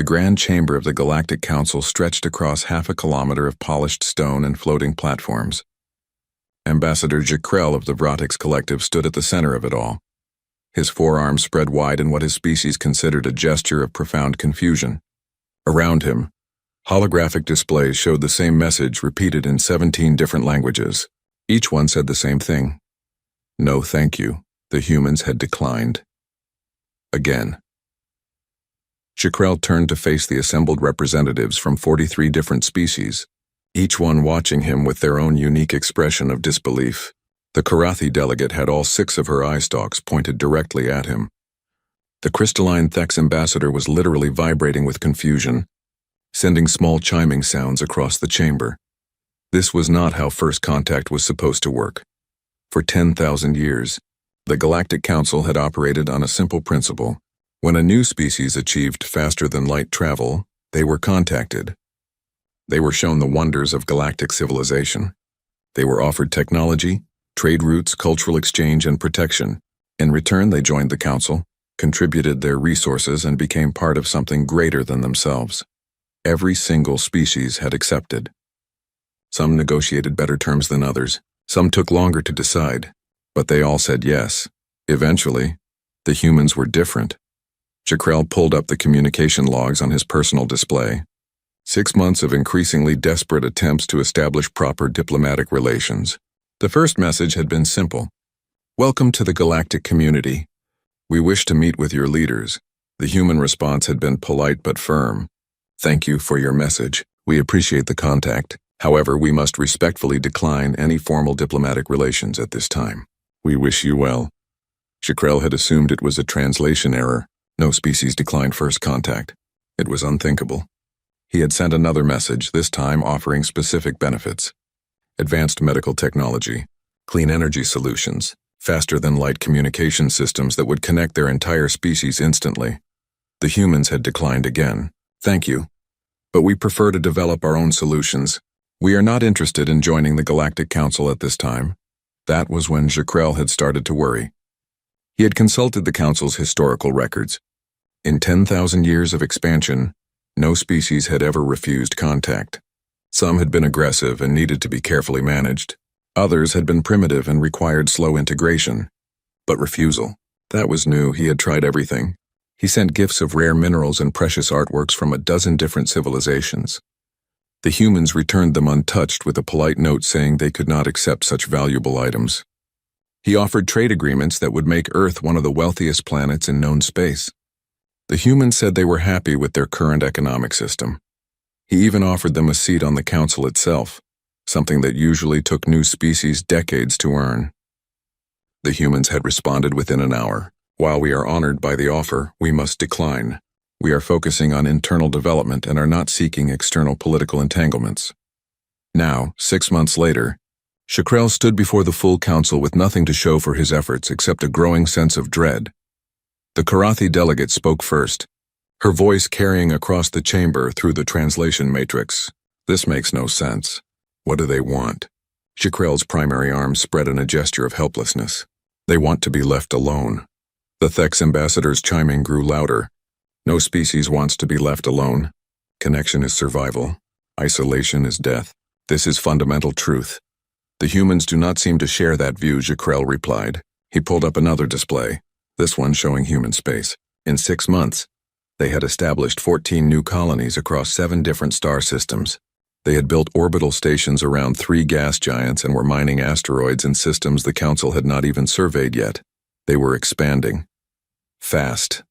The grand chamber of the Galactic Council stretched across half a kilometer of polished stone and floating platforms. Ambassador Jakrel of the Vrotics Collective stood at the center of it all. His forearms spread wide in what his species considered a gesture of profound confusion. Around him, holographic displays showed the same message repeated in 17 different languages. Each one said the same thing. No, thank you. The humans had declined. Again. Jakrel turned to face the assembled representatives from 43 different species, each one watching him with their own unique expression of disbelief. The Karathi delegate had all 6 of her eye stalks pointed directly at him. The crystalline Thex ambassador was literally vibrating with confusion, sending small chiming sounds across the chamber. This was not how first contact was supposed to work. For 10,000 years, the Galactic Council had operated on a simple principle. When a new species achieved faster-than-light travel, they were contacted. They were shown the wonders of galactic civilization. They were offered technology, trade routes, cultural exchange, and protection. In return, they joined the Council, contributed their resources, and became part of something greater than themselves. Every single species had accepted. Some negotiated better terms than others. Some took longer to decide, but they all said yes. Eventually, the humans were different. Jakrel pulled up the communication logs on his personal display. 6 months of increasingly desperate attempts to establish proper diplomatic relations. The first message had been simple. Welcome to the galactic community. We wish to meet with your leaders. The human response had been polite but firm. Thank you for your message. We appreciate the contact. However, we must respectfully decline any formal diplomatic relations at this time. We wish you well. Jakrel had assumed it was a translation error. No species declined first contact. It was unthinkable. He had sent another message, this time offering specific benefits. Advanced medical technology, clean energy solutions, faster-than-light communication systems that would connect their entire species instantly. The humans had declined again. Thank you. But we prefer to develop our own solutions. We are not interested in joining the Galactic Council at this time. That was when Jakrel had started to worry. He had consulted the Council's historical records. In 10,000 years of expansion, no species had ever refused contact. Some had been aggressive and needed to be carefully managed. Others had been primitive and required slow integration. But refusal, that was new. He had tried everything. He sent gifts of rare minerals and precious artworks from a dozen different civilizations. The humans returned them untouched with a polite note saying they could not accept such valuable items. He offered trade agreements that would make Earth one of the wealthiest planets in known space. The humans said they were happy with their current economic system. He even offered them a seat on the Council itself, something that usually took new species decades to earn. The humans had responded within an hour. While we are honored by the offer, we must decline. We are focusing on internal development and are not seeking external political entanglements. Now, 6 months later, Jakrel stood before the full council with nothing to show for his efforts except a growing sense of dread. The Karathi delegate spoke first, her voice carrying across the chamber through the translation matrix. This makes no sense. What do they want? Jakrel's primary arm spread in a gesture of helplessness. They want to be left alone. The Thex ambassador's chiming grew louder. No species wants to be left alone. Connection is survival. Isolation is death. This is fundamental truth. The humans do not seem to share that view, Jakrel replied. He pulled up another display, this one showing human space. In 6 months, they had established 14 new colonies across 7 different star systems. They had built orbital stations around 3 gas giants and were mining asteroids in systems the Council had not even surveyed yet. They were expanding. Fast.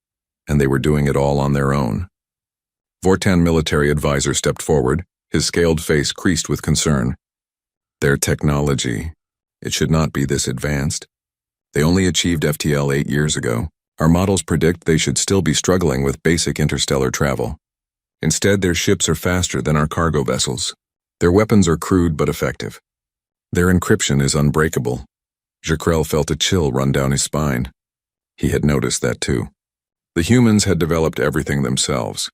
And they were doing it all on their own. Vortan military advisor stepped forward, his scaled face creased with concern. Their technology, it should not be this advanced. They only achieved FTL 8 years ago. Our models predict they should still be struggling with basic interstellar travel. Instead, their ships are faster than our cargo vessels. Their weapons are crude but effective. Their encryption is unbreakable. Jakrel felt a chill run down his spine. He had noticed that too. The humans had developed everything themselves.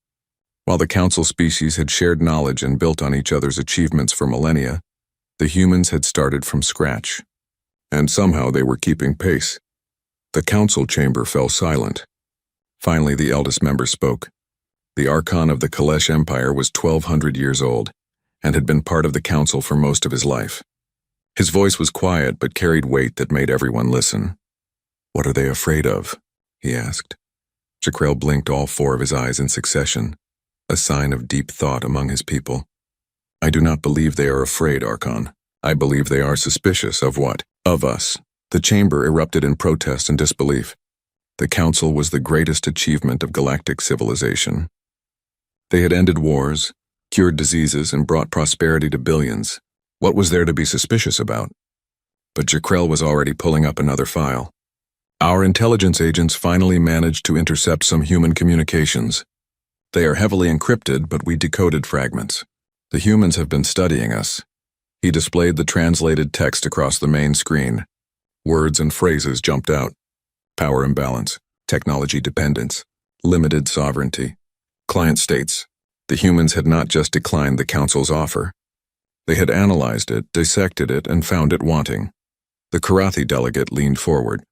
While the Council species had shared knowledge and built on each other's achievements for millennia, the humans had started from scratch. And somehow they were keeping pace. The Council chamber fell silent. Finally, the eldest member spoke. The Archon of the Kalesh Empire was 1,200 years old and had been part of the council for most of his life. His voice was quiet but carried weight that made everyone listen. "What are they afraid of?" he asked. Jakrell blinked all four of his eyes in succession, a sign of deep thought among his people. "I do not believe they are afraid, Archon. I believe they are suspicious of what? Of us." The chamber erupted in protest and disbelief. The council was the greatest achievement of galactic civilization. They had ended wars, cured diseases, and brought prosperity to billions. What was there to be suspicious about? But Jakrell was already pulling up another file. "Our intelligence agents finally managed to intercept some human communications. They are heavily encrypted, but we decoded fragments. The humans have been studying us." He displayed the translated text across the main screen. Words and phrases jumped out. Power imbalance, technology dependence, limited sovereignty. Client states, the humans had not just declined the council's offer. They had analyzed it, dissected it, and found it wanting. The Karathi delegate leaned forward.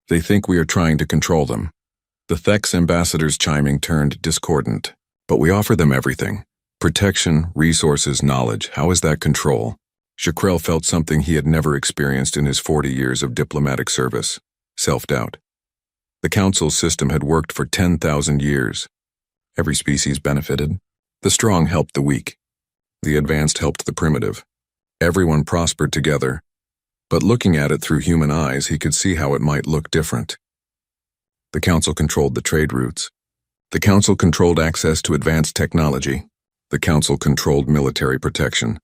"They think we are trying to control them." The Thek's ambassador's chiming turned discordant. "But we offer them everything. Protection, resources, knowledge. How is that control?" Jakrell felt something he had never experienced in his 40 years of diplomatic service: self-doubt. The council's system had worked for 10,000 years. Every species benefited. The strong helped the weak. The advanced helped the primitive. Everyone prospered together. But looking at it through human eyes, he could see how it might look different. The council controlled the trade routes. The council controlled access to advanced technology. The council controlled military protection.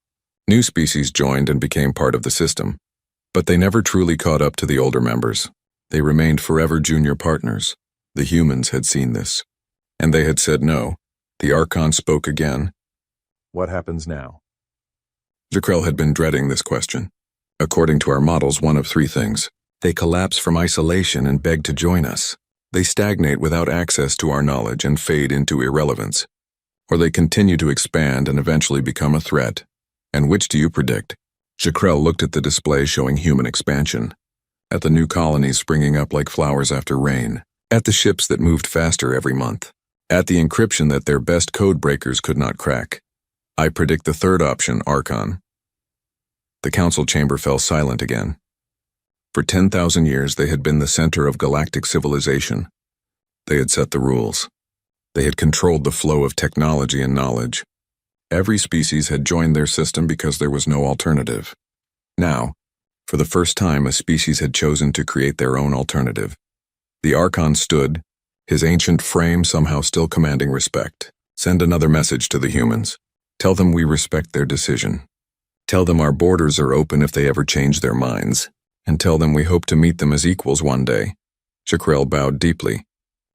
New species joined and became part of the system. But they never truly caught up to the older members. They remained forever junior partners. The humans had seen this. And they had said no. The Archon spoke again. "What happens now?" Jakrell had been dreading this question. According to our models, one of three things. They collapse from isolation and beg to join us. They stagnate without access to our knowledge and fade into irrelevance. Or they continue to expand and eventually become a threat. And which do you predict? Jakrell looked at the display showing human expansion, at the new colonies springing up like flowers after rain, at the ships that moved faster every month, at the encryption that their best code breakers could not crack. "I predict the third option, Archon." The council chamber fell silent again. For 10,000 years they had been the center of galactic civilization. They had set the rules. They had controlled the flow of technology and knowledge. Every species had joined their system because there was no alternative. Now, for the first time, a species had chosen to create their own alternative. The Archon stood, his ancient frame somehow still commanding respect. "Send another message to the humans. Tell them we respect their decision. Tell them our borders are open if they ever change their minds. And tell them we hope to meet them as equals one day." Jakrell bowed deeply.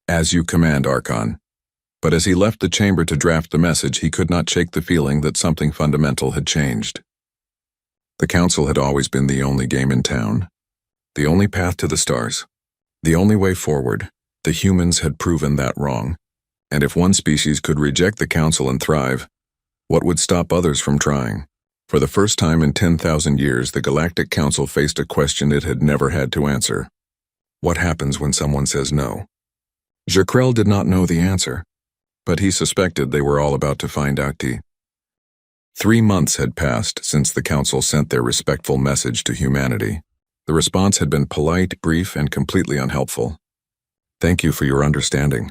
"As you command, Archon." But as he left the chamber to draft the message, he could not shake the feeling that something fundamental had changed. The council had always been the only game in town, the only path to the stars, the only way forward. The humans had proven that wrong. And if one species could reject the council and thrive, what would stop others from trying? For the first time in 10,000 years, the Galactic Council faced a question it had never had to answer. What happens when someone says no? Jakrell did not know the answer, but he suspected they were all about to find out. 3 months had passed since the Council sent their respectful message to humanity. The response had been polite, brief, and completely unhelpful. "Thank you for your understanding.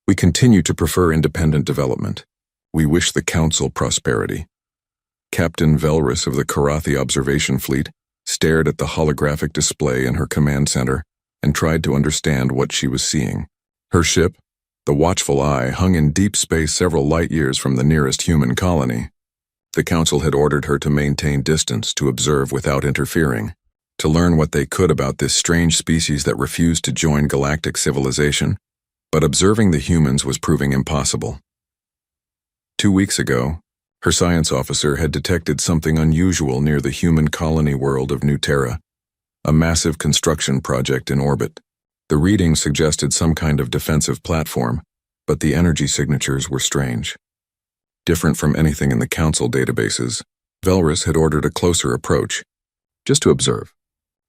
We continue to prefer independent development. We wish the Council prosperity." Captain Velrus of the Karathi Observation Fleet stared at the holographic display in her command center and tried to understand what she was seeing. Her ship, the Watchful Eye, hung in deep space several light years from the nearest human colony. The Council had ordered her to maintain distance, to observe without interfering, to learn what they could about this strange species that refused to join galactic civilization. But observing the humans was proving impossible. 2 weeks ago, her science officer had detected something unusual near the human colony world of New Terra, a massive construction project in orbit. The reading suggested some kind of defensive platform, but the energy signatures were strange. Different from anything in the Council databases, Velrus had ordered a closer approach, just to observe,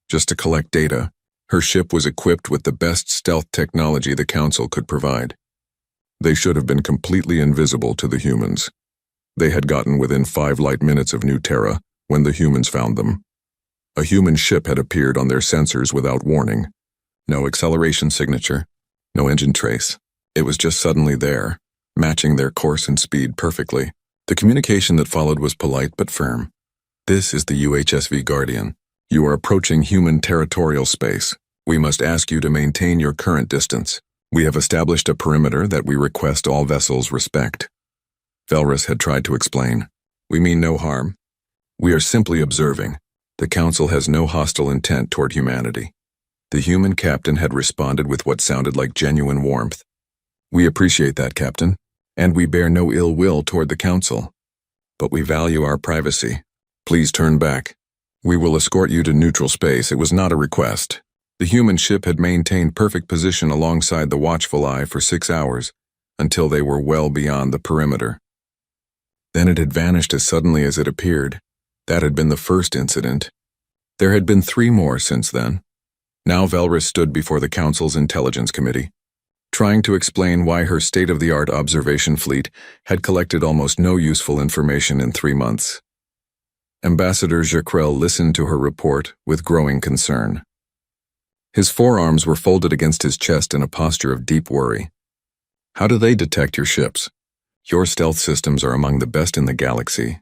just to collect data. Her ship was equipped with the best stealth technology the Council could provide. They should have been completely invisible to the humans. They had gotten within 5 light minutes of New Terra when the humans found them. A human ship had appeared on their sensors without warning. No acceleration signature, no engine trace. It was just suddenly there, matching their course and speed perfectly. The communication that followed was polite but firm. "This is the UHSV Guardian. You are approaching human territorial space. We must ask you to maintain your current distance. We have established a perimeter that we request all vessels respect." Velrus had tried to explain. "We mean no harm. We are simply observing. The Council has no hostile intent toward humanity." The human captain had responded with what sounded like genuine warmth. "We appreciate that, Captain, and we bear no ill will toward the Council. But we value our privacy. Please turn back. We will escort you to neutral space." It was not a request. The human ship had maintained perfect position alongside the watchful eye for 6 hours, until they were well beyond the perimeter. Then it had vanished as suddenly as it appeared. That had been the first incident. There had been 3 more since then. Now Velrus stood before the Council's Intelligence Committee, trying to explain why her state-of-the-art observation fleet had collected almost no useful information in 3 months. Ambassador Jaquel listened to her report with growing concern. His forearms were folded against his chest in a posture of deep worry. "How do they detect your ships? Your stealth systems are among the best in the galaxy."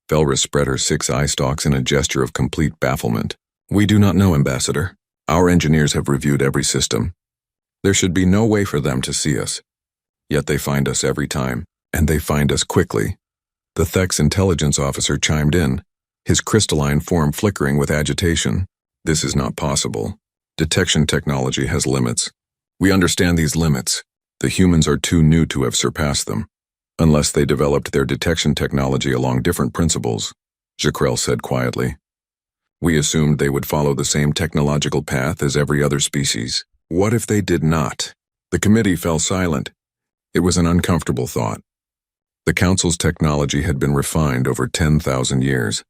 Velrus spread her 6 eye stalks in a gesture of complete bafflement. "We do not know, Ambassador. Our engineers have reviewed every system. There should be no way for them to see us. Yet they find us every time, and they find us quickly." The Thek's intelligence officer chimed in, his crystalline form flickering with agitation. "This is not possible. Detection technology has limits. We understand these limits. The humans are too new to have surpassed them, unless they developed their detection technology along different principles," Jaquel said quietly. "We assumed they would follow the same technological path as every other species. What if they did not?" The committee fell silent. It was an uncomfortable thought. The Council's technology had been refined over 10,000 years.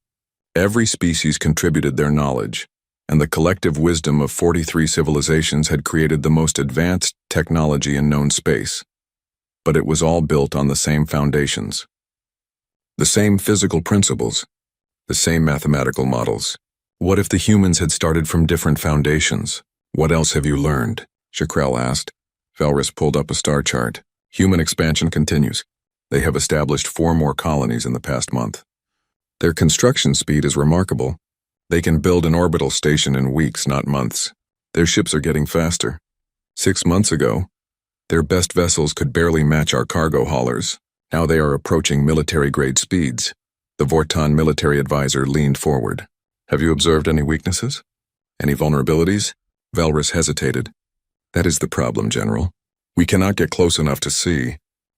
Every species contributed their knowledge, and the collective wisdom of 43 civilizations had created the most advanced technology in known space. But it was all built on the same foundations. The same physical principles, the same mathematical models. What if the humans had started from different foundations? "What else have you learned?" Jaquel asked. Velrus pulled up a star chart. "Human expansion continues. They have established 4 more colonies in the past month. Their construction speed is remarkable. They can build an orbital station in weeks, not months. Their ships are getting faster. 6 months ago, their best vessels could barely match our cargo haulers. Now they are approaching military-grade speeds." The Vortan military advisor leaned forward. "Have you observed any weaknesses? Any vulnerabilities?" Velrus hesitated. "That is the problem, General. We cannot get close enough to see.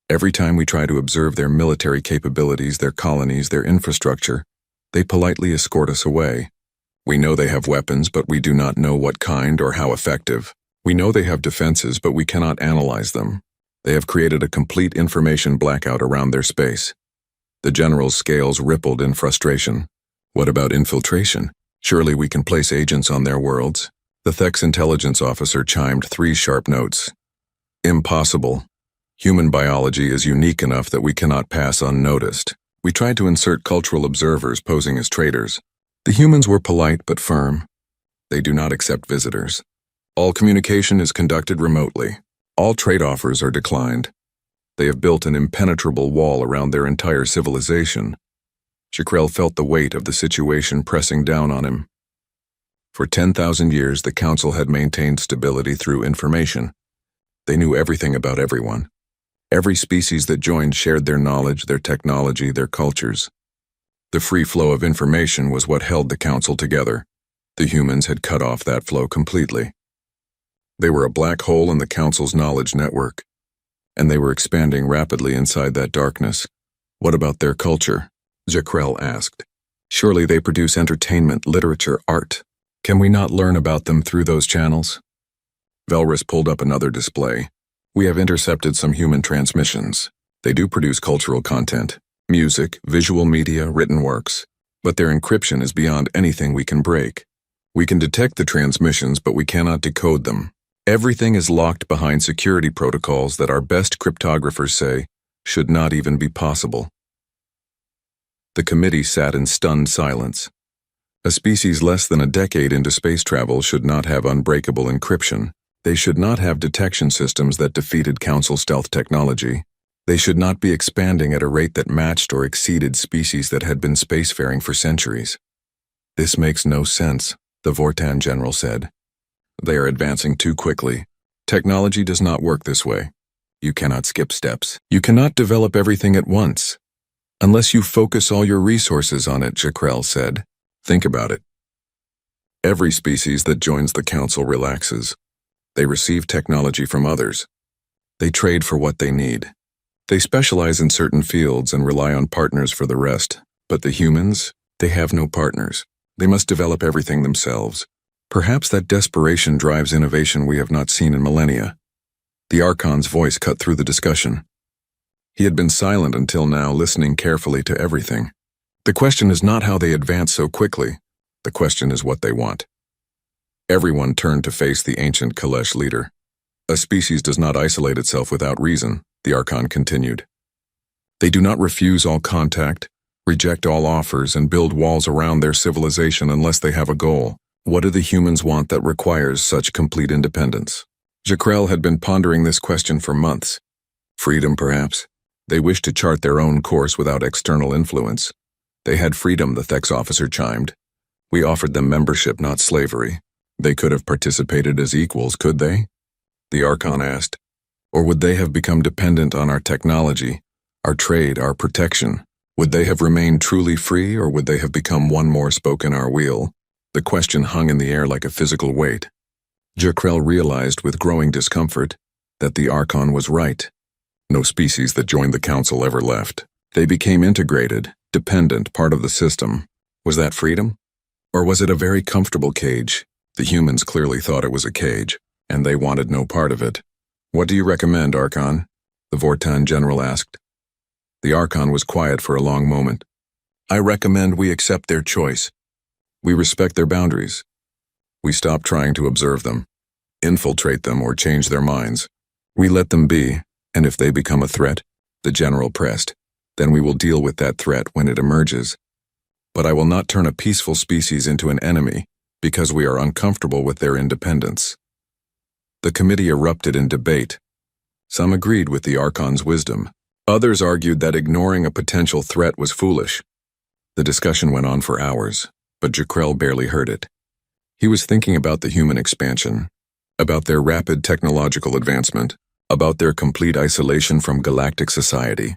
Every time we try to observe their military capabilities, their colonies, their infrastructure, they politely escort us away. We know they have weapons, but we do not know what kind or how effective. We know they have defenses, but we cannot analyze them. They have created a complete information blackout around their space." The General's scales rippled in frustration. "What about infiltration? Surely we can place agents on their worlds." The Thek's intelligence officer chimed 3 sharp notes. "Impossible. Human biology is unique enough that we cannot pass unnoticed. We tried to insert cultural observers posing as traitors. The humans were polite but firm. They do not accept visitors. All communication is conducted remotely. All trade offers are declined. They have built an impenetrable wall around their entire civilization." Jaquel felt the weight of the situation pressing down on him. For 10,000 years, the Council had maintained stability through information. They knew everything about everyone. Every species that joined shared their knowledge, their technology, their cultures. The free flow of information was what held the Council together. The humans had cut off that flow completely. They were a black hole in the Council's knowledge network, and they were expanding rapidly inside that darkness. "What about their culture?" Jaquel asked. "Surely they produce entertainment, literature, art. Can we not learn about them through those channels?" Velrus pulled up another display. "We have intercepted some human transmissions. They do produce cultural content, music, visual media, written works, but their encryption is beyond anything we can break. We can detect the transmissions, but we cannot decode them. Everything is locked behind security protocols that our best cryptographers say should not even be possible. The committee sat in stunned silence. A species less than a decade into space travel should not have unbreakable encryption. They should not have detection systems that defeated Council stealth technology. They should not be expanding at a rate that matched or exceeded species that had been spacefaring for centuries. This makes no sense, the Vortan general said. They are advancing too quickly. Technology does not work this way. You cannot skip steps. You cannot develop everything at once. Unless you focus all your resources on it, Jakrell said. Think about it. Every species that joins the Council relaxes. They receive technology from others. They trade for what they need. They specialize in certain fields and rely on partners for the rest. But the humans, they have no partners. They must develop everything themselves. Perhaps that desperation drives innovation we have not seen in millennia. The Archon's voice cut through the discussion. He had been silent until now, listening carefully to everything. The question is not how they advance so quickly. The question is what they want. Everyone turned to face the ancient Kalesh leader. A species does not isolate itself without reason, the Archon continued. They do not refuse all contact, reject all offers, and build walls around their civilization unless they have a goal. What do the humans want that requires such complete independence? Jakrell had been pondering this question for months. Freedom, perhaps. They wished to chart their own course without external influence. They had freedom, the Thex officer chimed. We offered them membership, not slavery. They could have participated as equals, could they? The Archon asked. Or would they have become dependent on our technology, our trade, our protection? Would they have remained truly free, or would they have become one more spoke in our wheel? The question hung in the air like a physical weight. Jakrell realized with growing discomfort that the Archon was right. No species that joined the Council ever left. They became integrated, dependent, part of the system. Was that freedom? Or was it a very comfortable cage? The humans clearly thought it was a cage, and they wanted no part of it. What do you recommend, Archon? The Vortan general asked. The Archon was quiet for a long moment. I recommend we accept their choice. We respect their boundaries. We stop trying to observe them, infiltrate them, or change their minds. We let them be, and if they become a threat, the general pressed, then we will deal with that threat when it emerges. But I will not turn a peaceful species into an enemy because we are uncomfortable with their independence. The committee erupted in debate. Some agreed with the Archon's wisdom. Others argued that ignoring a potential threat was foolish. The discussion went on for hours, but Jakrell barely heard it. He was thinking about the human expansion, about their rapid technological advancement, about their complete isolation from galactic society.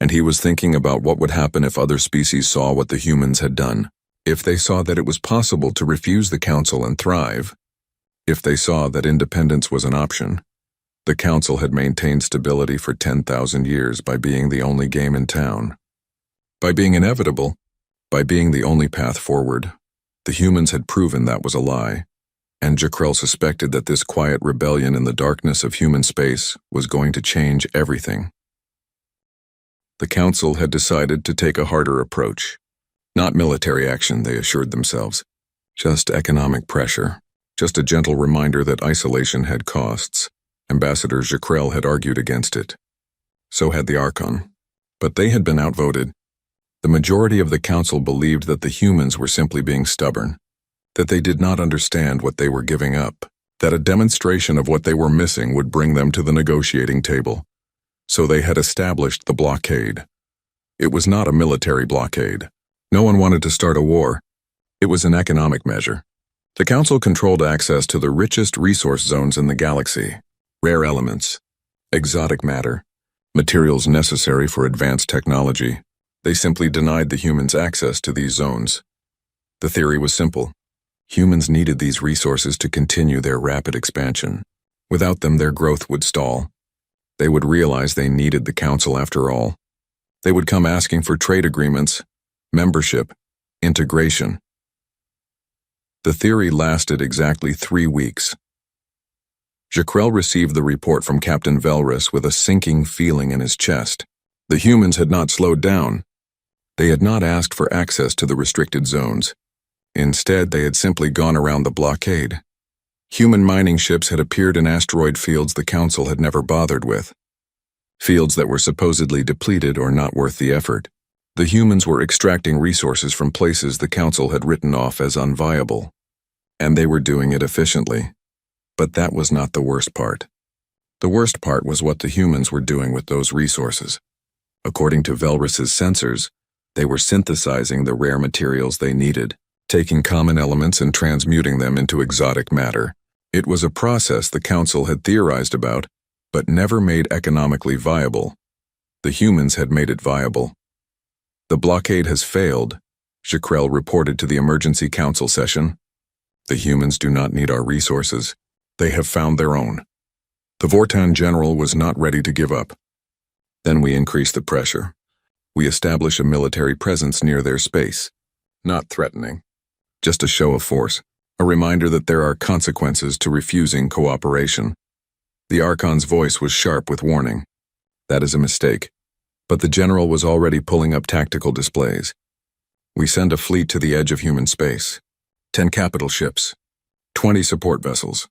And he was thinking about what would happen if other species saw what the humans had done, if they saw that it was possible to refuse the Council and thrive, if they saw that independence was an option. The Council had maintained stability for 10,000 years by being the only game in town. By being inevitable, by being the only path forward. The humans had proven that was a lie, and Jakrell suspected that this quiet rebellion in the darkness of human space was going to change everything. The Council had decided to take a harder approach. Not military action, they assured themselves. Just economic pressure. Just a gentle reminder that isolation had costs. Ambassador Jakrell had argued against it. So had the Archon. But they had been outvoted. The majority of the Council believed that the humans were simply being stubborn, that they did not understand what they were giving up, that a demonstration of what they were missing would bring them to the negotiating table. So they had established the blockade. It was not a military blockade. No one wanted to start a war. It was an economic measure. The Council controlled access to the richest resource zones in the galaxy, rare elements, exotic matter, materials necessary for advanced technology. They simply denied the humans access to these zones. The theory was simple. Humans needed these resources to continue their rapid expansion. Without them, their growth would stall. They would realize they needed the Council after all. They would come asking for trade agreements, membership, integration. The theory lasted exactly 3 weeks. Jakrell received the report from Captain Velrus with a sinking feeling in his chest. The humans had not slowed down. They had not asked for access to the restricted zones. Instead, they had simply gone around the blockade. Human mining ships had appeared in asteroid fields the Council had never bothered with. Fields that were supposedly depleted or not worth the effort. The humans were extracting resources from places the Council had written off as unviable. And they were doing it efficiently. But that was not the worst part. The worst part was what the humans were doing with those resources. According to Velrus's sensors, they were synthesizing the rare materials they needed, taking common elements and transmuting them into exotic matter. It was a process the Council had theorized about, but never made economically viable. The humans had made it viable. The blockade has failed, Jekrel reported to the Emergency Council session. The humans do not need our resources. They have found their own. The Vortan general was not ready to give up. Then we increase the pressure. We establish a military presence near their space. Not threatening. Just a show of force. A reminder that there are consequences to refusing cooperation. The Archon's voice was sharp with warning. That is a mistake. But the general was already pulling up tactical displays. We send a fleet to the edge of human space. 10 capital ships. 20 support vessels.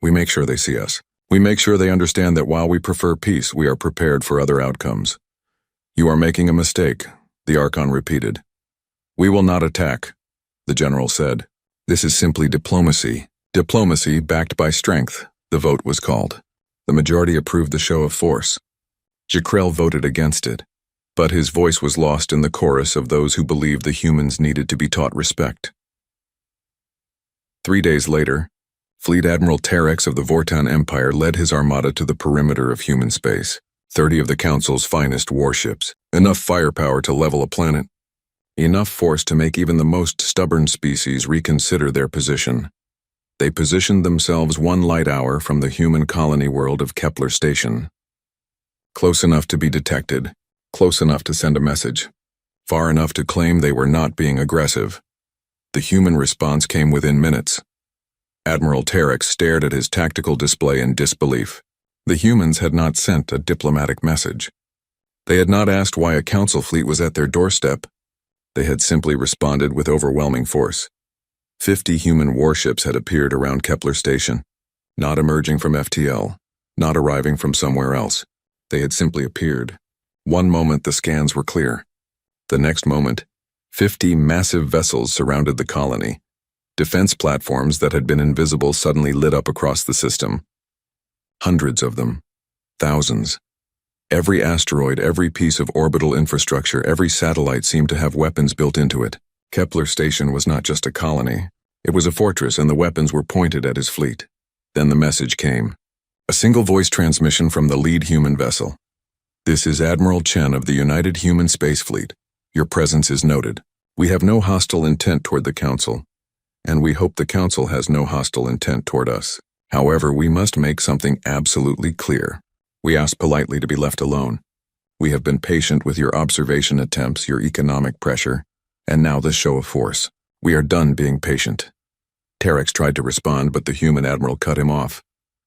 We make sure they see us. We make sure they understand that while we prefer peace, we are prepared for other outcomes. You are making a mistake, the Archon repeated. We will not attack, the general said. This is simply diplomacy. Diplomacy backed by strength, the vote was called. The majority approved the show of force. Jekrel voted against it, but his voice was lost in the chorus of those who believed the humans needed to be taught respect. 3 days later, Fleet Admiral Terex of the Vortan Empire led his armada to the perimeter of human space. 30 of the Council's finest warships, enough firepower to level a planet. Enough force to make even the most stubborn species reconsider their position. They positioned themselves 1 light hour from the human colony world of Kepler Station. Close enough to be detected, close enough to send a message, far enough to claim they were not being aggressive. The human response came within minutes. Admiral Terex stared at his tactical display in disbelief. The humans had not sent a diplomatic message. They had not asked why a council fleet was at their doorstep. They had simply responded with overwhelming force. 50 human warships had appeared around Kepler Station, not emerging from FTL, not arriving from somewhere else. They had simply appeared. One moment the scans were clear. The next moment, 50 massive vessels surrounded the colony. Defense platforms that had been invisible suddenly lit up across the system. Hundreds of them. Thousands. Every asteroid, every piece of orbital infrastructure, every satellite seemed to have weapons built into it. Kepler Station was not just a colony. It was a fortress, and the weapons were pointed at his fleet. Then the message came. A single voice transmission from the lead human vessel. This is Admiral Chen of the United Human Space Fleet. Your presence is noted. We have no hostile intent toward the Council, and we hope the Council has no hostile intent toward us. However, we must make something absolutely clear. We ask politely to be left alone. We have been patient with your observation attempts, your economic pressure, and now this show of force. We are done being patient. Terex tried to respond, but the human admiral cut him off.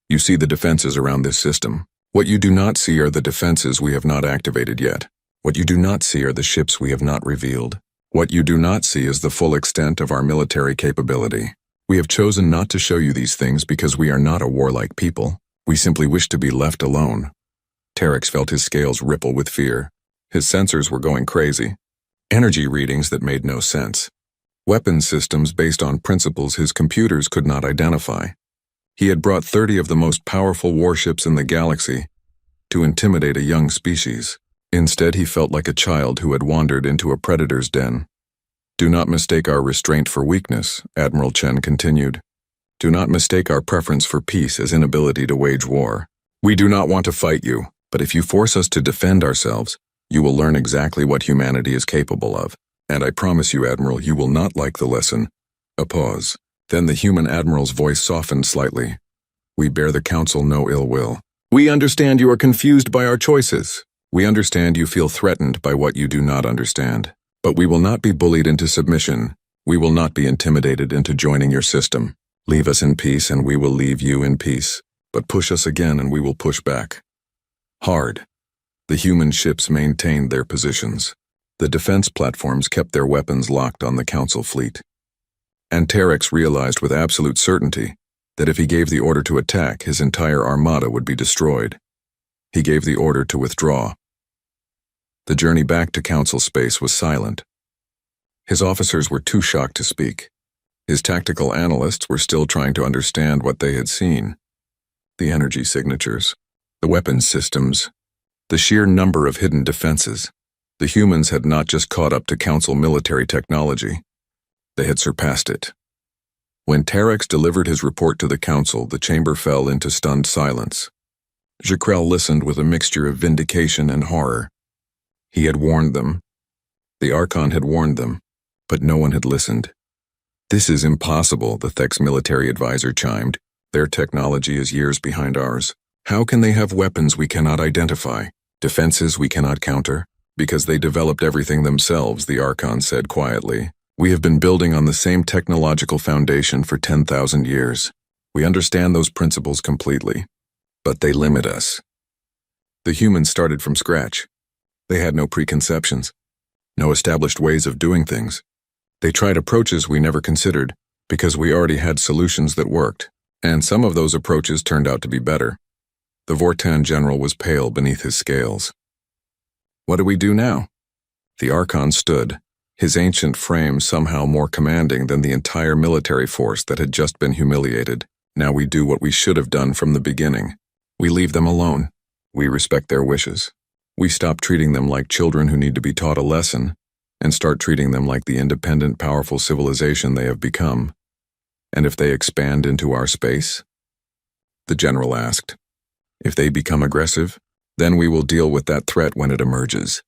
You see the defenses around this system. What you do not see are the defenses we have not activated yet. What you do not see are the ships we have not revealed. What you do not see is the full extent of our military capability. We have chosen not to show you these things because we are not a warlike people. We simply wish to be left alone. Terex felt his scales ripple with fear. His sensors were going crazy. Energy readings that made no sense. Weapon systems based on principles his computers could not identify. He had brought 30 of the most powerful warships in the galaxy to intimidate a young species. Instead, he felt like a child who had wandered into a predator's den. Do not mistake our restraint for weakness, Admiral Chen continued. Do not mistake our preference for peace as inability to wage war. We do not want to fight you, but if you force us to defend ourselves, you will learn exactly what humanity is capable of. And I promise you, Admiral, you will not like the lesson. A pause. Then the human admiral's voice softened slightly. We bear the Council no ill will. We understand you are confused by our choices. We understand you feel threatened by what you do not understand. But we will not be bullied into submission. We will not be intimidated into joining your system. Leave us in peace and we will leave you in peace. But push us again and we will push back. Hard. The human ships maintained their positions. The defense platforms kept their weapons locked on the Council fleet. And Terex realized with absolute certainty that if he gave the order to attack, his entire armada would be destroyed. He gave the order to withdraw. The journey back to Council space was silent. His officers were too shocked to speak. His tactical analysts were still trying to understand what they had seen. The energy signatures, the weapons systems, the sheer number of hidden defenses. The humans had not just caught up to Council military technology. They had surpassed it. When Terex delivered his report to the Council, the chamber fell into stunned silence. Jakrell listened with a mixture of vindication and horror. He had warned them. The Archon had warned them, but no one had listened. "This is impossible," the Thek's military advisor chimed. "Their technology is years behind ours. How can they have weapons we cannot identify, defenses we cannot counter?" "Because they developed everything themselves," the Archon said quietly. "We have been building on the same technological foundation for 10,000 years. We understand those principles completely, but they limit us." The humans started from scratch. They had no preconceptions, no established ways of doing things. They tried approaches we never considered because we already had solutions that worked, and some of those approaches turned out to be better. The Vortan general was pale beneath his scales. "What do we do now?" The Archon stood, his ancient frame somehow more commanding than the entire military force that had just been humiliated. "Now we do what we should have done from the beginning. We leave them alone. We respect their wishes. We stop treating them like children who need to be taught a lesson, and start treating them like the independent, powerful civilization they have become." "And if they expand into our space?" the general asked. "If they become aggressive, then we will deal with that threat when it emerges.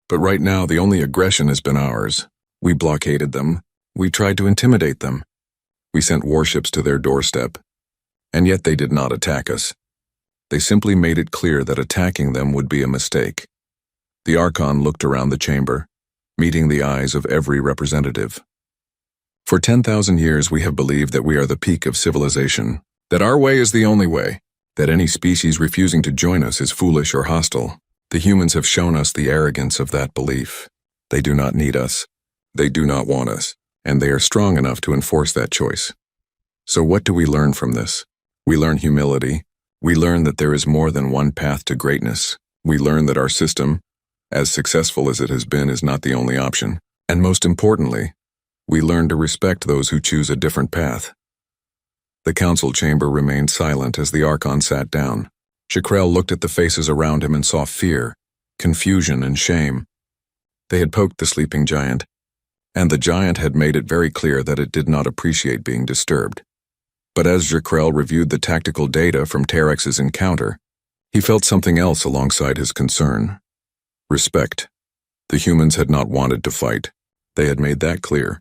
But right now, the only aggression has been ours. We blockaded them. We tried to intimidate them. We sent warships to their doorstep. And yet they did not attack us. They simply made it clear that attacking them would be a mistake." The Archon looked around the chamber, meeting the eyes of every representative. "For 10,000 years we have believed that we are the peak of civilization, that our way is the only way, that any species refusing to join us is foolish or hostile. The humans have shown us the arrogance of that belief. They do not need us, they do not want us, and they are strong enough to enforce that choice. So what do we learn from this? We learn humility. We learn that there is more than one path to greatness. We learn that our system, as successful as it has been, is not the only option. And most importantly, we learn to respect those who choose a different path." The council chamber remained silent as the Archon sat down. Jakrell looked at the faces around him and saw fear, confusion, and shame. They had poked the sleeping giant, and the giant had made it very clear that it did not appreciate being disturbed. But as Jakrell reviewed the tactical data from Terex's encounter, he felt something else alongside his concern. Respect. The humans had not wanted to fight. They had made that clear.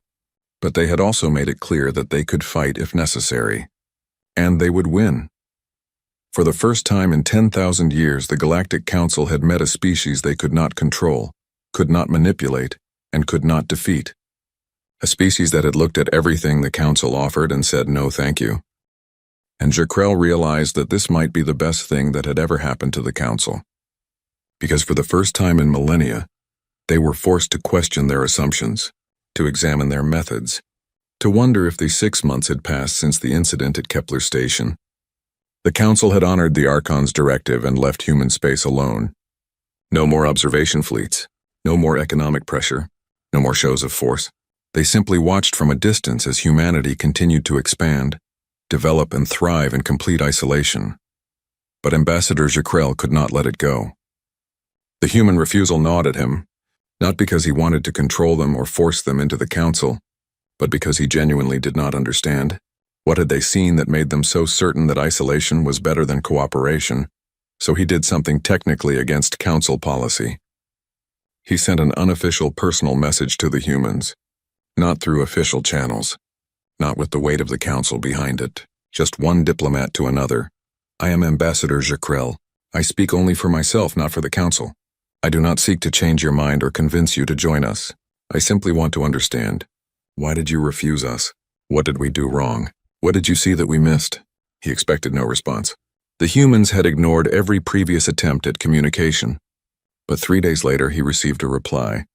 But they had also made it clear that they could fight if necessary. And they would win. For the first time in 10,000 years, the Galactic Council had met a species they could not control, could not manipulate, and could not defeat. A species that had looked at everything the Council offered and said no thank you. And Jakrell realized that this might be the best thing that had ever happened to the Council. Because for the first time in millennia, they were forced to question their assumptions, to examine their methods, to wonder if the 6 months had passed since the incident at Kepler Station. The Council had honored the Archon's directive and left human space alone. No more observation fleets, no more economic pressure, no more shows of force. They simply watched from a distance as humanity continued to expand, develop, and thrive in complete isolation. But Ambassador Jakrell could not let it go. The human refusal gnawed at him, not because he wanted to control them or force them into the Council, but because he genuinely did not understand. What had they seen that made them so certain that isolation was better than cooperation? So he did something technically against Council policy. He sent an unofficial personal message to the humans, not through official channels, not with the weight of the Council behind it, just one diplomat to another. "I am Ambassador Jakrell. I speak only for myself, not for the Council. I do not seek to change your mind or convince you to join us. I simply want to understand. Why did you refuse us? What did we do wrong? What did you see that we missed?" He expected no response. The humans had ignored every previous attempt at communication. But 3 days later he received a reply,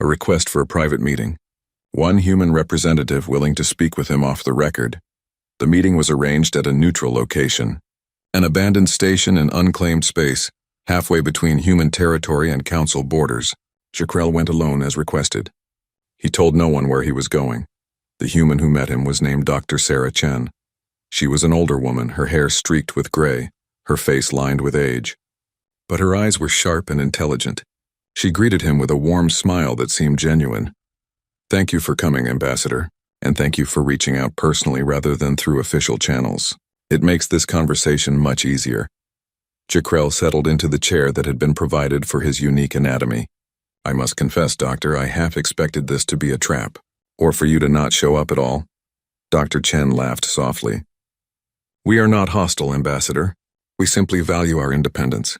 a request for a private meeting. One human representative willing to speak with him off the record. The meeting was arranged at a neutral location, an abandoned station in unclaimed space, halfway between human territory and council borders. Jakrell went alone as requested. He told no one where he was going. The human who met him was named Dr. Sarah Chen. She was an older woman, her hair streaked with gray, her face lined with age. But her eyes were sharp and intelligent. She greeted him with a warm smile that seemed genuine. "Thank you for coming, Ambassador, and thank you for reaching out personally rather than through official channels. It makes this conversation much easier." Jakrell settled into the chair that had been provided for his unique anatomy. "I must confess, Doctor, I half expected this to be a trap, or for you to not show up at all." Dr. Chen laughed softly. "We are not hostile, Ambassador. We simply value our independence.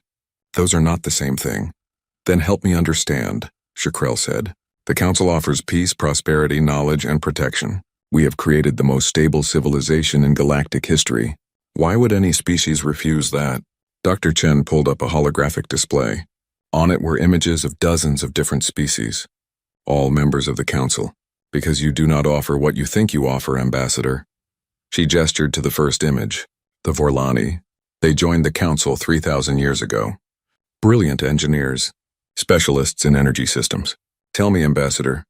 Those are not the same thing." "Then help me understand," Jakrell said. "The Council offers peace, prosperity, knowledge, and protection. We have created the most stable civilization in galactic history. Why would any species refuse that?" Dr. Chen pulled up a holographic display. On it were images of dozens of different species, all members of the Council. "Because you do not offer what you think you offer, Ambassador." She gestured to the first image, the Vorlani. They joined the Council 3,000 years ago. Brilliant engineers, specialists in energy systems. "Tell me, Ambassador,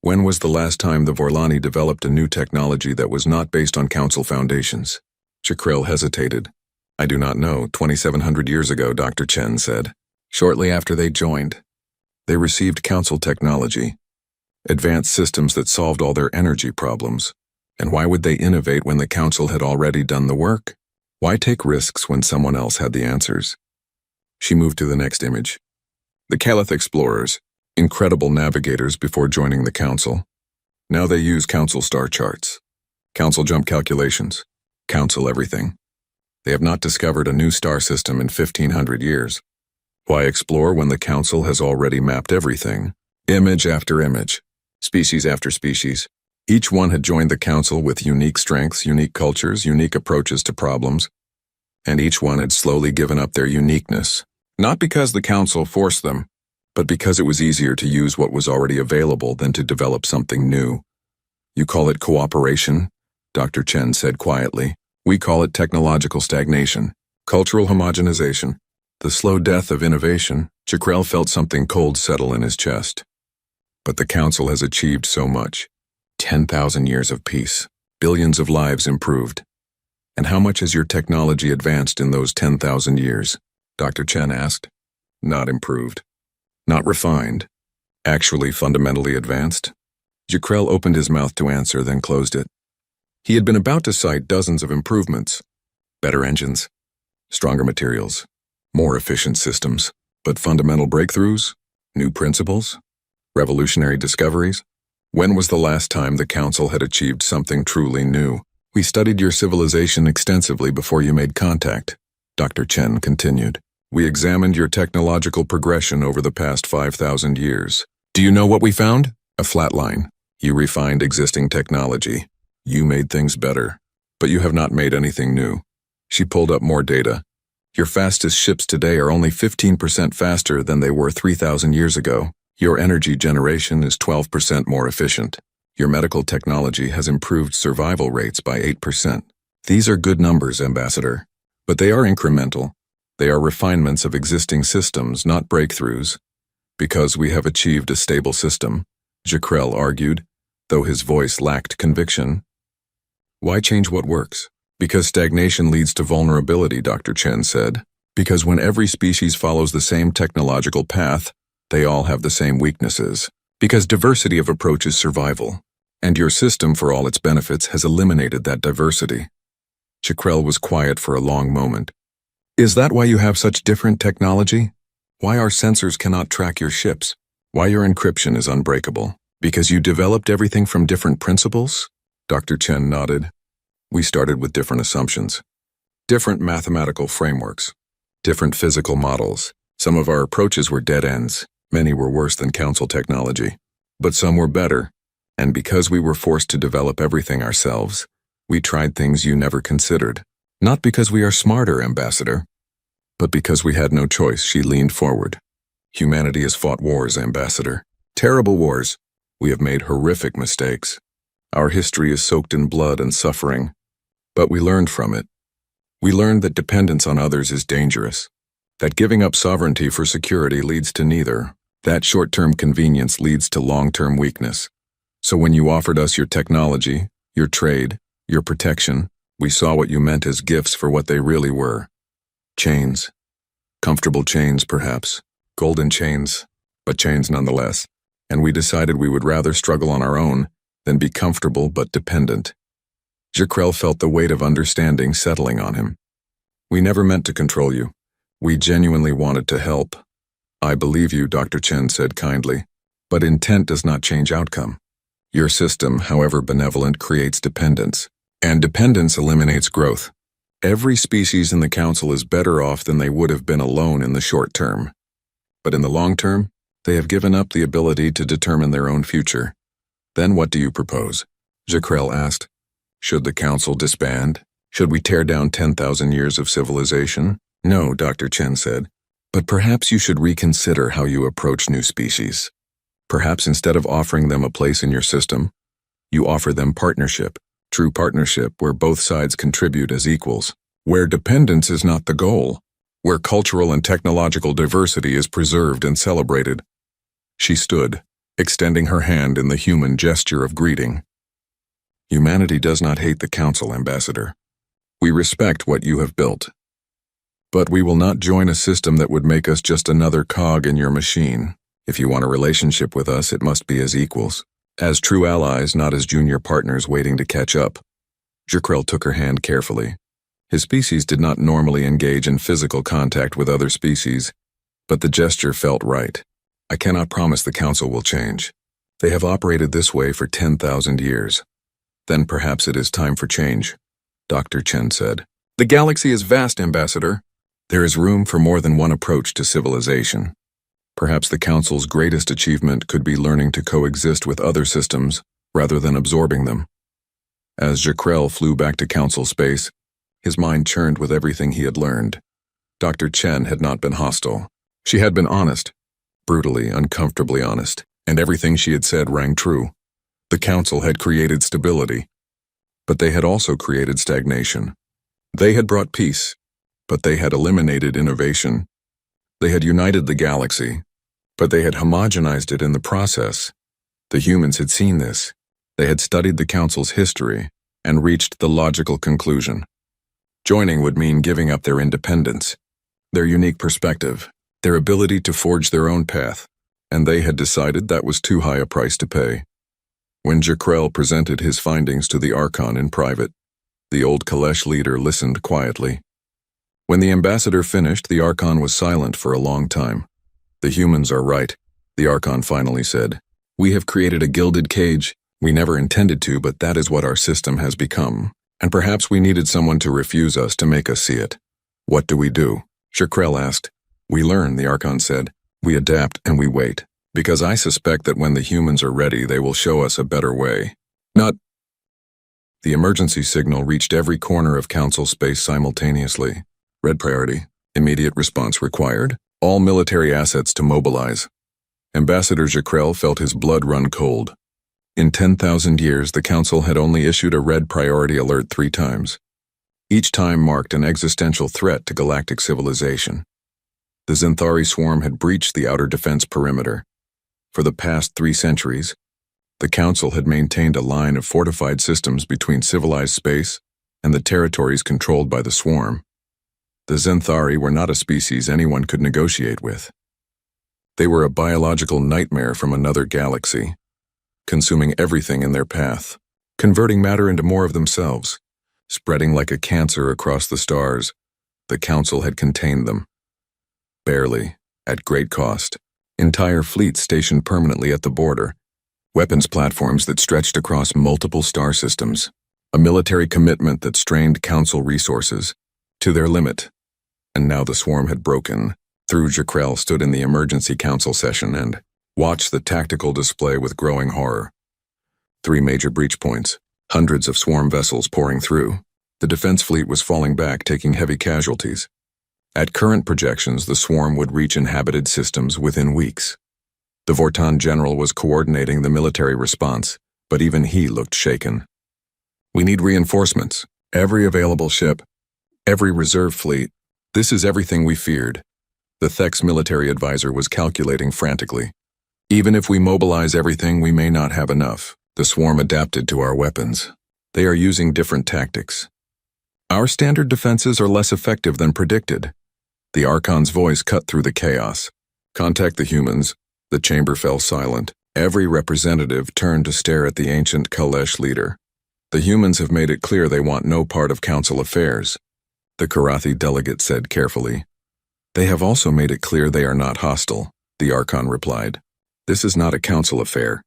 when was the last time the Vorlani developed a new technology that was not based on Council foundations?" Jakrell hesitated. "I do not know. 2,700 years ago," Dr. Chen said. "Shortly after they joined, they received Council technology, advanced systems that solved all their energy problems. And why would they innovate when the Council had already done the work? Why take risks when someone else had the answers?" She moved to the next image. The Calith explorers, incredible navigators before joining the Council. Now they use Council star charts, Council jump calculations, Council everything. They have not discovered a new star system in 1,500 years. Why explore when the Council has already mapped everything? Image after image, species after species. Each one had joined the Council with unique strengths, unique cultures, unique approaches to problems, and each one had slowly given up their uniqueness. Not because the Council forced them, but because it was easier to use what was already available than to develop something new. "You call it cooperation," Dr. Chen said quietly. "We call it technological stagnation, cultural homogenization, the slow death of innovation." Jakrell felt something cold settle in his chest. "But the Council has achieved so much. 10,000 years of peace, billions of lives improved. And how much has your technology advanced in those 10,000 years?" Dr. Chen asked. "Not improved. Not refined. Actually fundamentally advanced." Jakrell opened his mouth to answer, then closed it. He had been about to cite dozens of improvements. Better engines, stronger materials, more efficient systems. But fundamental breakthroughs? New principles? Revolutionary discoveries? When was the last time the Council had achieved something truly new? "We studied your civilization extensively before you made contact," Dr. Chen continued. "We examined your technological progression over the past 5,000 years. Do you know what we found? A flat line. You refined existing technology. You made things better. But you have not made anything new." She pulled up more data. "Your fastest ships today are only 15% faster than they were 3,000 years ago. Your energy generation is 12% more efficient. Your medical technology has improved survival rates by 8%. These are good numbers, Ambassador. But they are incremental. They are refinements of existing systems, not breakthroughs. Because we have achieved a stable system," Jakrell argued, though his voice lacked conviction. "Why change what works?" "Because stagnation leads to vulnerability," Dr. Chen said. "Because when every species follows the same technological path, they all have the same weaknesses. Because diversity of approach is survival. And your system, for all its benefits, has eliminated that diversity." Jakrell was quiet for a long moment. "Is that why you have such different technology? Why our sensors cannot track your ships? Why your encryption is unbreakable? Because you developed everything from different principles?" Dr. Chen nodded. "We started with different assumptions, different mathematical frameworks, different physical models. Some of our approaches were dead ends. Many were worse than Council technology. But some were better. And because we were forced to develop everything ourselves, we tried things you never considered. Not because we are smarter, Ambassador, but because we had no choice." She leaned forward. "Humanity has fought wars, Ambassador. Terrible wars. We have made horrific mistakes. Our history is soaked in blood and suffering. But we learned from it. We learned that dependence on others is dangerous, that giving up sovereignty for security leads to neither, that short-term convenience leads to long-term weakness. So when you offered us your technology, your trade, your protection, we saw what you meant as gifts for what they really were. Chains. Comfortable chains, perhaps. Golden chains, but chains nonetheless. And we decided we would rather struggle on our own than be comfortable but dependent. Jakrell felt the weight of understanding settling on him. We never meant to control you. We genuinely wanted to help. I believe you, Dr. Chen said kindly, but intent does not change outcome. Your system, however benevolent, creates dependence, and dependence eliminates growth. Every species in the Council is better off than they would have been alone in the short term. But in the long term, they have given up the ability to determine their own future. Then what do you propose? Jakrell asked. Should the Council disband? Should we tear down 10,000 years of civilization? No, Dr. Chen said. But perhaps you should reconsider how you approach new species. Perhaps instead of offering them a place in your system, you offer them partnership. True partnership where both sides contribute as equals. Where dependence is not the goal. Where cultural and technological diversity is preserved and celebrated. She stood, extending her hand in the human gesture of greeting. Humanity does not hate the Council, Ambassador. We respect what you have built. But we will not join a system that would make us just another cog in your machine. If you want a relationship with us, it must be as equals. As true allies, not as junior partners waiting to catch up. Jakrell took her hand carefully. His species did not normally engage in physical contact with other species, but the gesture felt right. I cannot promise the Council will change. They have operated this way for 10,000 years. Then perhaps it is time for change, Dr. Chen said. The galaxy is vast, Ambassador. There is room for more than one approach to civilization. Perhaps the Council's greatest achievement could be learning to coexist with other systems rather than absorbing them. As Jakrell flew back to Council space, his mind churned with everything he had learned. Dr. Chen had not been hostile. She had been honest, brutally, uncomfortably honest, and everything she had said rang true. The Council had created stability, but they had also created stagnation. They had brought peace, but they had eliminated innovation. They had united the galaxy, but they had homogenized it in the process. The humans had seen this. They had studied the Council's history and reached the logical conclusion. Joining would mean giving up their independence, their unique perspective, their ability to forge their own path, and they had decided that was too high a price to pay. When Jakrell presented his findings to the Archon in private, the old Kalesh leader listened quietly. When the ambassador finished, the Archon was silent for a long time. The humans are right, the Archon finally said. We have created a gilded cage. We never intended to, but that is what our system has become. And perhaps we needed someone to refuse us to make us see it. What do? Jakrell asked. We learn, the Archon said. We adapt and we wait. Because I suspect that when the humans are ready, they will show us a better way. Not. The emergency signal reached every corner of Council space simultaneously. Red priority. Immediate response required. All military assets to mobilize. Ambassador Jakrell felt his blood run cold. In 10,000 years, the Council had only issued a red priority alert 3 times. Each time marked an existential threat to galactic civilization. The Zenthari swarm had breached the outer defense perimeter. For the past 3 centuries, the Council had maintained a line of fortified systems between civilized space and the territories controlled by the swarm. The Zenthari were not a species anyone could negotiate with. They were a biological nightmare from another galaxy, consuming everything in their path, converting matter into more of themselves, spreading like a cancer across the stars. The Council had contained them. Barely, at great cost. Entire fleets stationed permanently at the border, weapons platforms that stretched across multiple star systems, a military commitment that strained Council resources to their limit. And now the swarm had broken. Through Jakrell stood in the emergency council session and watched the tactical display with growing horror. 3 major breach points, hundreds of swarm vessels pouring through. The defense fleet was falling back, taking heavy casualties. At current projections, the swarm would reach inhabited systems within weeks. The Vortan general was coordinating the military response, but even he looked shaken. We need reinforcements, Every available ship, every reserve fleet. This is everything we feared. The Thek's military advisor was calculating frantically. Even if we mobilize everything, we may not have enough. The swarm adapted to our weapons. They are using different tactics. Our standard defenses are less effective than predicted. The Archon's voice cut through the chaos. Contact the humans. The chamber fell silent. Every representative turned to stare at the ancient Kalesh leader. The humans have made it clear they want no part of council affairs, the Karathi delegate said carefully. They have also made it clear they are not hostile, the Archon replied. This is not a council affair.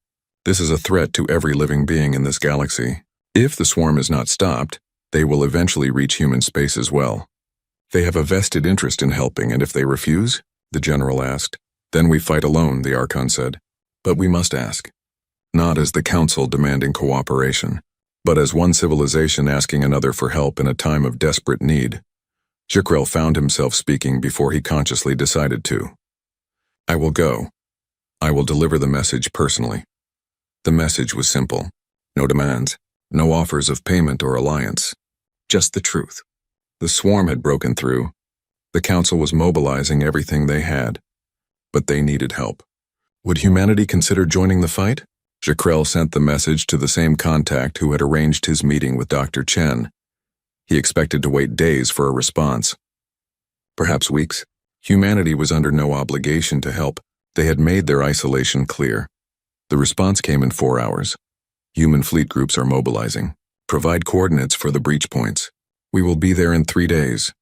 This is a threat to every living being in this galaxy. If the swarm is not stopped, they will eventually reach human space as well. They have a vested interest in helping, and if they refuse, the general asked. Then we fight alone, the Archon said. But we must ask. Not as the council demanding cooperation, but as one civilization asking another for help in a time of desperate need. Jikrel found himself speaking before he consciously decided to. I will go. I will deliver the message personally. The message was simple. No demands, no offers of payment or alliance. Just the truth. The swarm had broken through. The council was mobilizing everything they had. But they needed help. Would humanity consider joining the fight? Jikrel sent the message to the same contact who had arranged his meeting with Dr. Chen. He expected to wait days for a response. Perhaps weeks. Humanity was under no obligation to help. They had made their isolation clear. The response came in 4 hours. Human fleet groups are mobilizing. Provide coordinates for the breach points. We will be there in 3 days.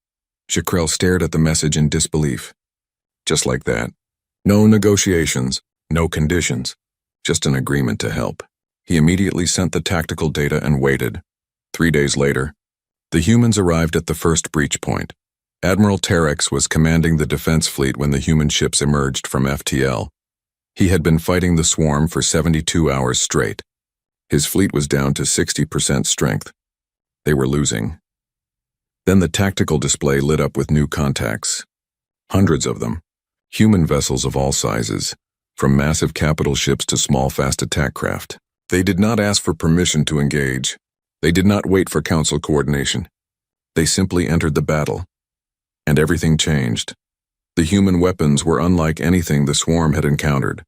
Jikrel stared at the message in disbelief. Just like that. No negotiations, no conditions. Just an agreement to help. He immediately sent the tactical data and waited. 3 days later, the humans arrived at the first breach point. Admiral Terex was commanding the defense fleet when the human ships emerged from FTL. He had been fighting the swarm for 72 hours straight. His fleet was down to 60% strength. They were losing. Then the tactical display lit up with new contacts. Hundreds of them. Human vessels of all sizes, from massive capital ships to small fast attack craft. They did not ask for permission to engage. They did not wait for council coordination. They simply entered the battle. And everything changed. The human weapons were unlike anything the swarm had encountered.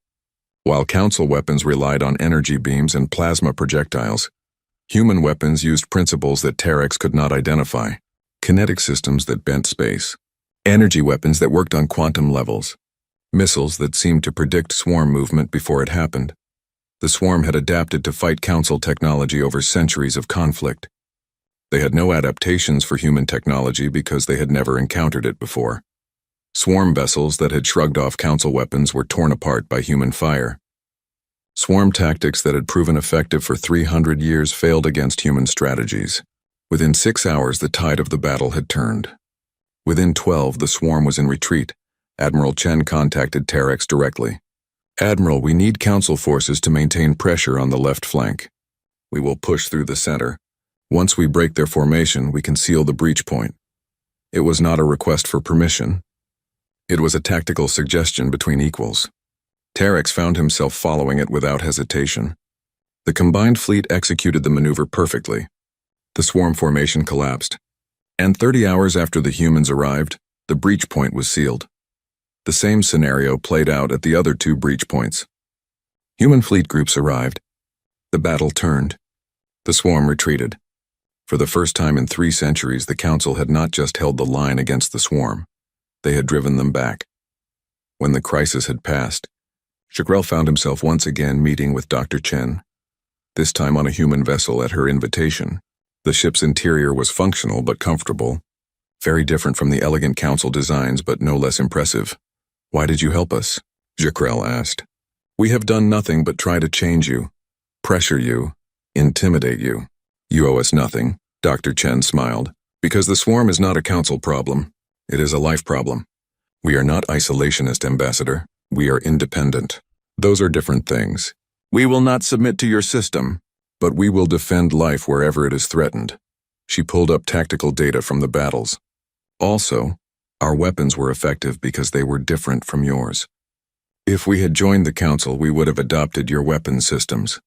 While council weapons relied on energy beams and plasma projectiles, human weapons used principles that Terex could not identify. Kinetic systems that bent space. Energy weapons that worked on quantum levels. Missiles that seemed to predict swarm movement before it happened. The swarm had adapted to fight council technology over centuries of conflict. They had no adaptations for human technology because they had never encountered it before. Swarm vessels that had shrugged off council weapons were torn apart by human fire. Swarm tactics that had proven effective for 300 years failed against human strategies. Within 6 hours, the tide of the battle had turned. Within 12, the swarm was in retreat. Admiral Chen contacted Terex directly. Admiral, we need council forces to maintain pressure on the left flank. We will push through the center. Once we break their formation, we can seal the breach point. It was not a request for permission. It was a tactical suggestion between equals. Terex found himself following it without hesitation. The combined fleet executed the maneuver perfectly. The swarm formation collapsed. And 30 hours after the humans arrived, the breach point was sealed. The same scenario played out at the other 2 breach points. Human fleet groups arrived. The battle turned. The swarm retreated. For the first time in 3 centuries, the council had not just held the line against the swarm. They had driven them back. When the crisis had passed, Jikrel found himself once again meeting with Dr. Chen, this time on a human vessel at her invitation. The ship's interior was functional but comfortable, very different from the elegant council designs but no less impressive. Why did you help us? Jikrel asked. We have done nothing but try to change you, pressure you, intimidate you. You owe us nothing, Dr. Chen smiled, because the swarm is not a council problem. It is a life problem. We are not isolationist, Ambassador. We are independent. Those are different things. We will not submit to your system, but we will defend life wherever it is threatened. She pulled up tactical data from the battles. Also, our weapons were effective because they were different from yours. If we had joined the council, we would have adopted your weapon systems.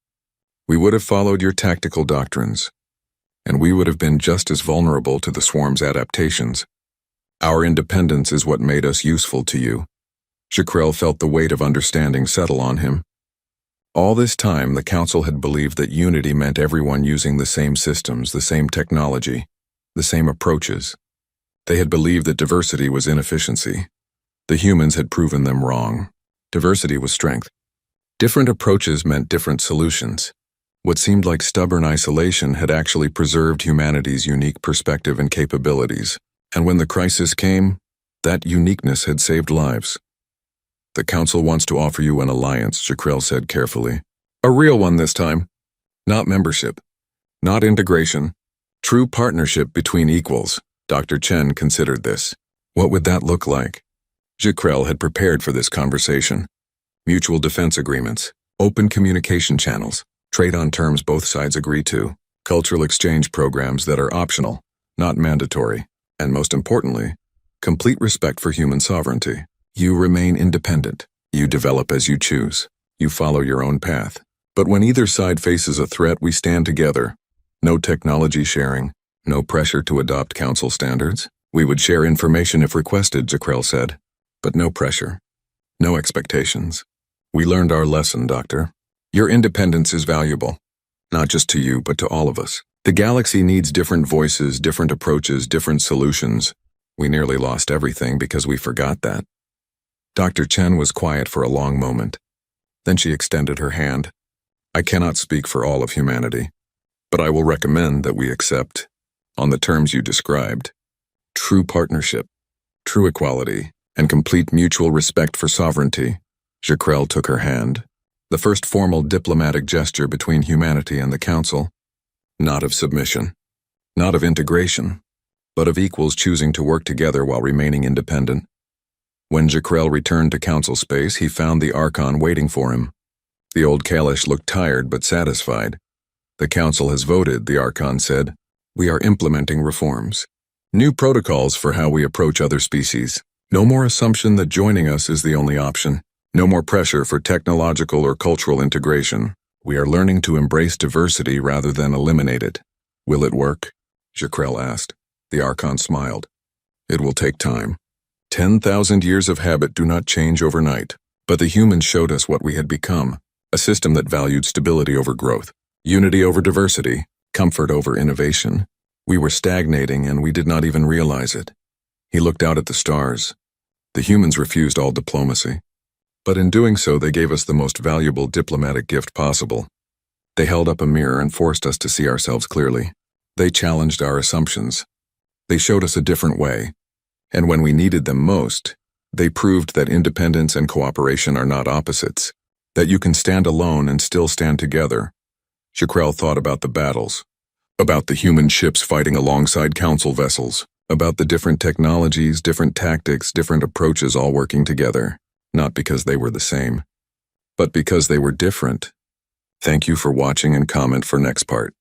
We would have followed your tactical doctrines. and we would have been just as vulnerable to the swarm's adaptations. Our independence is what made us useful to you. Jakrell felt the weight of understanding settle on him. All this time, the Council had believed that unity meant everyone using the same systems, the same technology, the same approaches. They had believed that diversity was inefficiency. The humans had proven them wrong. Diversity was strength. Different approaches meant different solutions. What seemed like stubborn isolation had actually preserved humanity's unique perspective and capabilities. And when the crisis came, that uniqueness had saved lives. The Council wants to offer you an alliance, Jakrell said carefully. A real one this time. Not membership. Not integration. True partnership between equals. Dr. Chen considered this. What would that look like? Jakrell had prepared for this conversation. Mutual defense agreements, open communication channels, trade on terms both sides agree to, cultural exchange programs that are optional, not mandatory, and most importantly, complete respect for human sovereignty. You remain independent. You develop as you choose. You follow your own path. But when either side faces a threat, we stand together. No technology sharing, no pressure to adopt Council standards. We would share information if requested, Jakrell said, but no pressure. No expectations. We learned our lesson, Doctor. Your independence is valuable, not just to you, but to all of us. The galaxy needs different voices, different approaches, different solutions. We nearly lost everything because we forgot that. Dr. Chen was quiet for a long moment. Then she extended her hand. I cannot speak for all of humanity, but I will recommend that we accept, on the terms you described, true partnership, true equality, and complete mutual respect for sovereignty. Jakrell took her hand, the first formal diplomatic gesture between humanity and the Council, not of submission, not of integration, but of equals choosing to work together while remaining independent. When Jakrell returned to Council space, he found the Archon waiting for him. The old Kalish looked tired but satisfied. The Council has voted, the Archon said. We are implementing reforms. New protocols for how we approach other species. No more assumption that joining us is the only option. No more pressure for technological or cultural integration. We are learning to embrace diversity rather than eliminate it. Will it work? Jakrell asked. The Archon smiled. It will take time. 10,000 years of habit do not change overnight, but the humans showed us what we had become, a system that valued stability over growth, unity over diversity, comfort over innovation. We were stagnating and we did not even realize it. He looked out at the stars. The humans refused all diplomacy, but in doing so they gave us the most valuable diplomatic gift possible. They held up a mirror and forced us to see ourselves clearly. They challenged our assumptions. They showed us a different way. And when we needed them most, they proved that independence and cooperation are not opposites, that you can stand alone and still stand together. Jakrell thought about the battles, about the human ships fighting alongside Council vessels, about the different technologies, different tactics, different approaches all working together, not because they were the same, but because they were different. Thank you for watching and comment for next part.